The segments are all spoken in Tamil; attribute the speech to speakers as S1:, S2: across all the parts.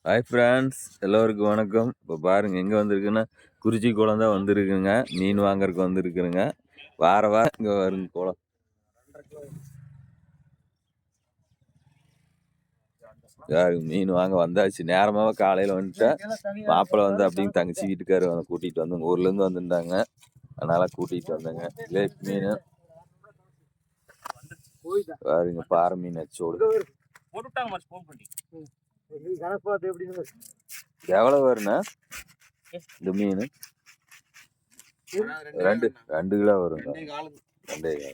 S1: ஹாய் ஃப்ரெண்ட்ஸ், எல்லோருக்கும் வணக்கம். இப்போ பாருங்கள் எங்கே வந்திருக்குன்னா குறிச்சி குளம் தான் வந்திருக்குங்க. மீன் வாங்கறதுக்கு வந்திருக்குறேங்க. வாரம் இங்கே வருங்க குளம். மீன் வாங்க வந்தாச்சு. நேரமாக காலையில் வந்துட்டேன். மாப்பிள்ளை வந்து அப்படின்னு தங்கச்சி வீட்டுக்காரு வந்து கூட்டிகிட்டு வந்தேங்க. ஊர்லேருந்து வந்துட்டாங்க, அதனால் கூட்டிகிட்டு வந்தேங்க. லேட் மீன் பாருங்க, பாறை மீன் அச்சோடு எவ்வளோ வருண்ணா இந்த மீன்? 2 கிலோ வருங்க. 2 கிலோ.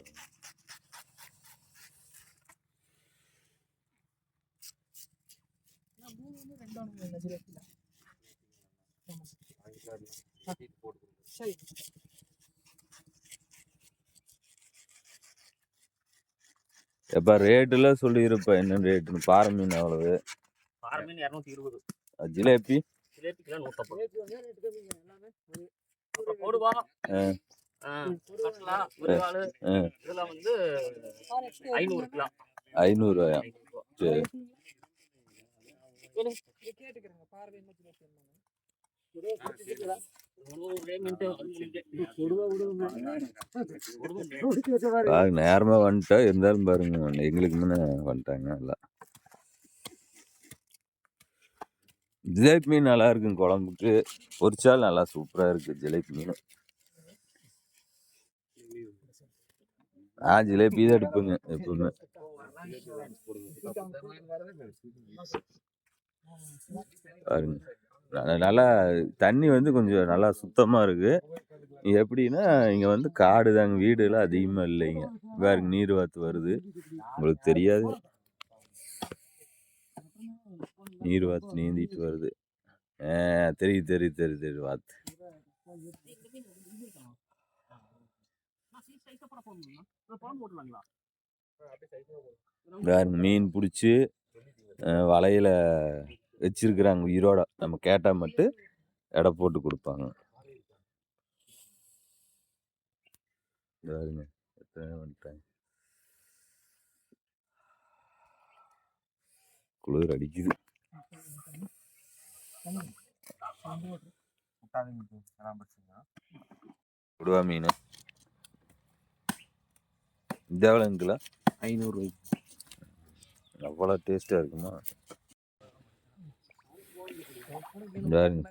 S1: எப்ப ரேட்டுலாம் சொல்லிருப்ப, என்ன ரேட்டுன்னு? பாறை மீன் அவ்வளவு.
S2: பாறை மீன் 220.
S1: ஜிலேபி
S2: கிலோ 150. கொடுவா கட்லா உருவாளு இதெல்லாம் வந்து 500 கிலோ.
S1: 500 ரூபாயா? சரி. நேரமா வந்துட்டா இருந்தாலும் பாருங்க, எங்களுக்கு முன்ன வந்துட்டாங்க. எல்லாம் ஜிலேபி மீன் நல்லா இருக்குங்க. குழம்புக்கு பொரிச்சால் நல்லா சூப்பரா இருக்கு ஜிலேபி மீன். ஜிலேபி தான் எடுப்புங்க எப்பவுமே. பாருங்க, நல்லா தண்ணி வந்து கொஞ்சம் நல்லா சுத்தமா இருக்கு. எப்படின்னா இங்க வந்து காடு தாங்க, வீடு எல்லாம் அதிகமா இல்லைங்க. பாருங்க, நீர் வாத்து வருது, உங்களுக்கு தெரியாது. நீர் வாத்து நீந்திட்டு வருது. தெரியுது தெரியுது தெரியுது தெரியுது வாத்து. மீன் பிடிச்சி வலையில வச்சிருக்கிறாங்க உயிரோட. நம்ம கேட்டா மட்டும் எடை போட்டு கொடுப்பாங்க. குளிர் அடிக்குது. கொடுவா மீன் இந்த எவ்வளோங்களா? 500 ரூபாய்க்கு. அவ்வளோ டேஸ்டா இருக்குமா?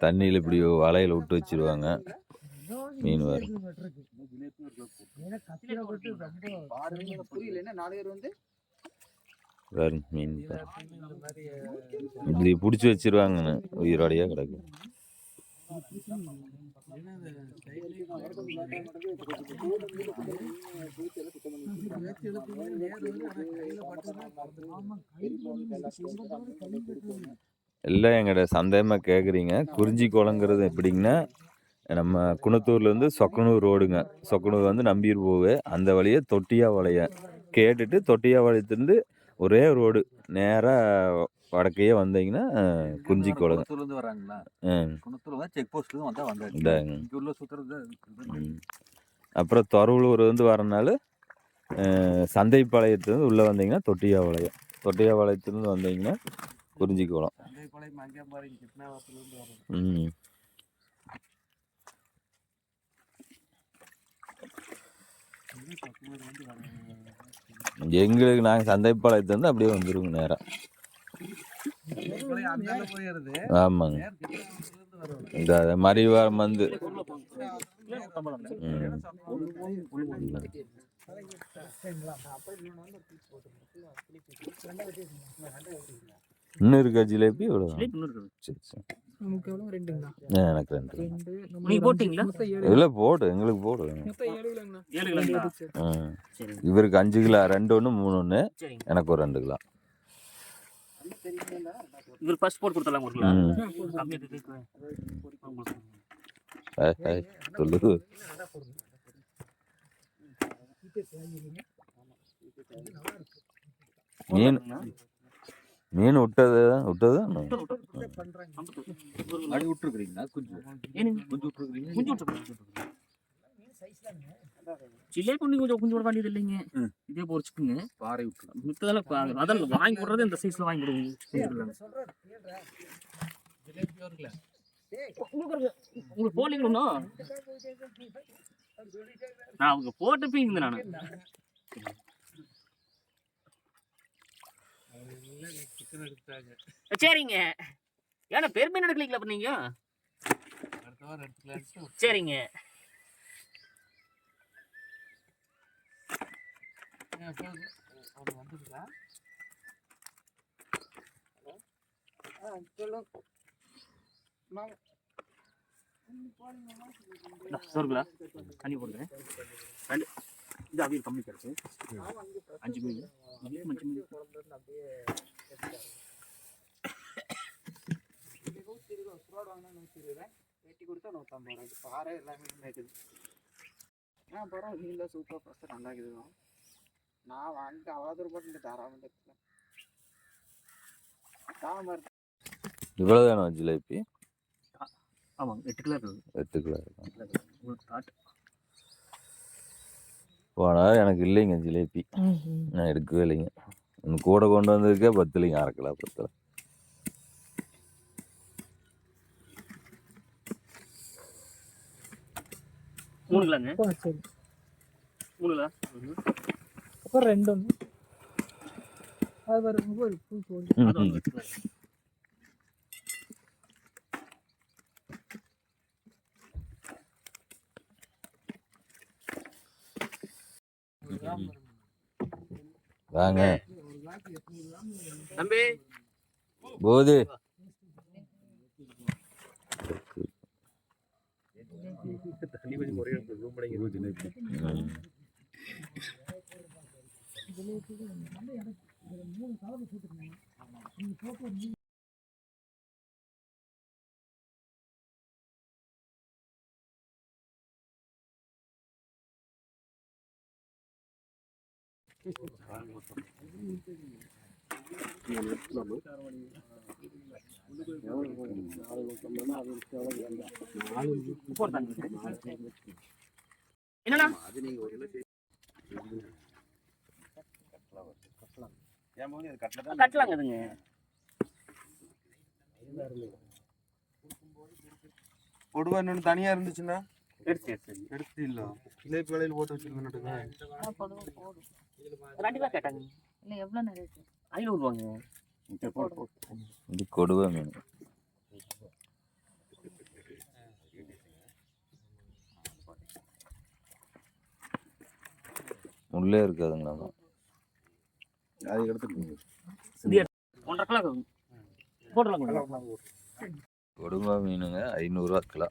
S1: தண்ணியில் இப்படி வலையில விட்டு வச்சிருவாங்க. மீன் வரும். மீன் இப்படி பிடிச்சி வச்சிருவாங்கன்னு உயிரோடையா கிடக்கு. எல்லாம் எங்கட சந்தேகமா கேக்குறீங்க. குறிஞ்சி குளங்கிறது எப்படிங்கன்னா, நம்ம குணத்தூர்லேருந்து சொக்கனூர் ரோடுங்க. சொக்கனூர் வந்து நம்பியூர் போவு, அந்த வழியை தொட்டியா வளைய கேட்டுட்டு தொட்டியா வளையத்துலேருந்து ஒரே ரோடு நேராக வடக்கையே வந்தீங்கன்னா குறிஞ்சி குளம். அப்புறம் தொரவலூர் வந்து வரனால சந்தைப்பாளையத்துலேருந்து உள்ளே வந்தீங்கன்னா தொட்டியாபாளையம். தொட்டியாபாளையத்துலேருந்து வந்தீங்கன்னா குறிஞ்சி குளம். எங்களுக்கு நாங்கள் சந்தைப்பாளையத்துலேருந்து அப்படியே வந்துருவோங்க நேரம். ஆமாங்க, இந்த மறிவாரம் வந்து இன்னும் இருக்கா ஜிலேபி? சரி சரி, எனக்கு 2 இல்லை போடு, எங்களுக்கு போடு. இவருக்கு 5 கிலோ, 2 1 3 1, எனக்கு ஒரு 2 கிலோ.
S2: இவர் ஃபர்ஸ்ட் போட் கொடுத்தலாம் உங்களுக்கு.
S1: சொல்லுது மீன் மீன் விட்டது
S2: ஜிலேபி பண்ணி கொஞ்சம் போட வேண்டியது இல்லைங்க. இதே பொரிச்சுக்குங்க.
S3: பாறை விட்டு
S2: மித்ததெல்லாம் அதான் வாங்கி போடுறது இந்த சைஸ்ல வாங்கி போடுவோம். உங்களுக்கு போடலீங்களா? நான் அவங்க போட்டுப்பீங்க நானு. சரிங்க. ஏன்னா பெருமை எடுக்கலீங்களா அப்ப நீங்க? சரிங்க. சொல்லுங்களா? தண்ணி போடுங்க. இது அவியல் கம்மி கிடைச்சு 5 மீன்
S3: வெட்டி கொடுத்தா 150 பாறை எல்லாமே இருக்குது. பரவாயில்ல மீன்ல சூப்பர் ஃபஸ்ட்டு நல்லா இருக்குது. நான் வாங்கிட்டு அவ்வளோ தூரம் போட்டு தாராளம் தாமரை
S1: இவ்வளோதானா ஜிலேபி?
S2: ஆமாங்க 8 கிலோ இருக்குது.
S1: 8 கிலோ போனா எனக்கு இல்லைங்க ஜிலேபி. நான் எடுக்கவே இல்லைங்க. கூட கொண்டு வந்ததுக்கே பத்தலைங்க. 1/2 கிலோ பத்தலை.
S2: மூணு கிலோங்க.
S4: சரி
S2: 3 கிலோ.
S4: அப்புறம் 2 ஒன்று அது வரும் ஒரு பூ போடு.
S2: அது வந்து வச்சுக்கலாம்.
S1: வாங்க
S2: தம்பி
S1: போது
S2: என்னண்ணா? கட்டலாங்க இதுங்க.
S3: கொடுவா இன்னொன்று தனியாக இருந்துச்சுன்னா
S2: எடுத்து
S3: இல்லை ஜிலேபி வேலையில் போட்டு வச்சுருக்கேன்.
S2: 2 கிலோ கேட்டாங்க.
S4: இல்லை எவ்வளோ நிறைய
S2: 500 ரூபாங்க.
S1: இது கொடுவா மீன். உள்ளே இருக்காதுங்கண்ணா.
S3: அது எடுத்துக்கோங்க.
S2: 1.5 கிலோ போடலாம்.
S1: கொடுவா மீனுங்க 500 ரூபா கிலோ.